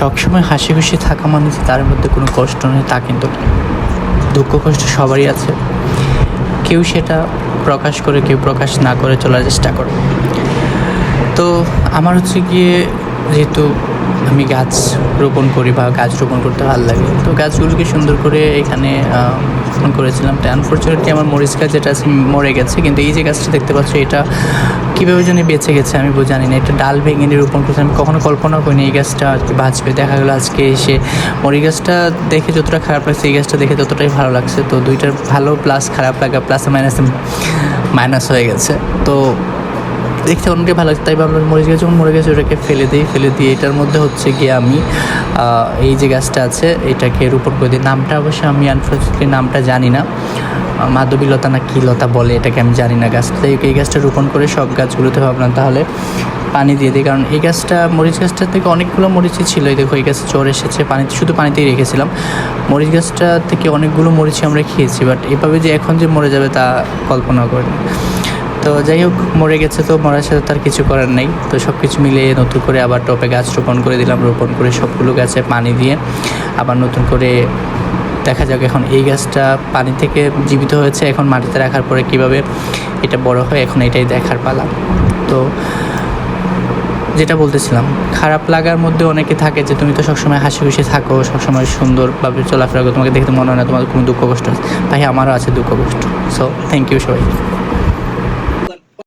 সবসময় হাসি খুশি থাকা মানে যে তার মধ্যে কোনো কষ্ট নেই তা কিন্তু না। দুঃখ কষ্ট সবারই আছে, কেউ সেটা প্রকাশ করে কেউ প্রকাশ না করে চলার চেষ্টা করে। তো আমার হচ্ছে গিয়ে যেহেতু আমি গাছ রোপণ করি বা গাছ রোপণ করতে ভালো লাগে, তো গাছগুলোকে সুন্দর করে এখানে রোপণ করেছিলাম। তো আনফর্চুনেটলি আমার মরিচ গাছ যেটা আছে মরে গেছে, কিন্তু এই যে গাছটা দেখতে পাচ্ছ এটা কীভাবে জানি বেঁচে গেছে আমি জানি না। এটা ডাল ভেঙে নিয়ে রোপণ করতে আমি কখনো কল্পনা করিনি এই গাছটা আর কি বাঁচবে। দেখা গেলো আজকে এসে মরিচ গাছটা দেখে যতটা খারাপ লাগছে এই গাছটা দেখে ততটাই ভালো লাগছে। তো দুইটার ভালো প্লাস খারাপ লাগা প্লাসে মাইনাস হয়ে গেছে। তো দেখতে অনেকটাই ভালো লাগছে, তাই ভাবলাম মরিচ গাছ যখন মরে গেছে ওটাকে ফেলে দিই। এটার মধ্যে হচ্ছে গিয়ে আমি এই যে গাছটা আছে এটাকে রোপণ করে দিই। নামটা অবশ্যই আমি আনফর্চুনেটলি নামটা জানি না, মাধবীলতা না কী লতা বলে এটাকে আমি জানি না। গাছটা এই গাছটা রোপণ করে সব গাছগুলোতে ভাবলাম তাহলে পানি দিয়ে দিই, কারণ এই গাছটা মরিচ গাছটা থেকে অনেকগুলো মরিচই ছিল। এই দেখো এই গাছে জ্বর এসেছে, শুধু পানিতেই রেখেছিলাম। মরিচ গাছটা থেকে অনেকগুলো মরিচই আমরা খেয়েছি, বাট এভাবে যে এখন যে মরে যাবে তা কল্পনা করিনি। তো যাই হোক মরে গেছে, তো মরার সাথে তার কিছু করার নেই। তো সব কিছু মিলিয়ে নতুন করে আবার টবে গাছ রোপণ করে দিলাম। রোপণ করে সবগুলো গাছে পানি দিয়ে আবার নতুন করে দেখা যাক এখন এই গাছটা পানি থেকে জীবিত হয়েছে, এখন মাটিতে রাখার পরে কিভাবে এটা বড় হয় এখন এটাই দেখার পালা। তো যেটা বলতেছিলাম, খারাপ লাগার মধ্যে অনেকে থাকে যে তুমি তো সবসময় হাসি খুশি থাকো, সবসময় সুন্দরভাবে চলাফেরা করো, তোমাকে দেখতে মনে হয় না তোমার কোনো দুঃখ কষ্ট আছে। ভাই আমারও আছে দুঃখ কষ্ট। সো থ্যাংক ইউ সবাই।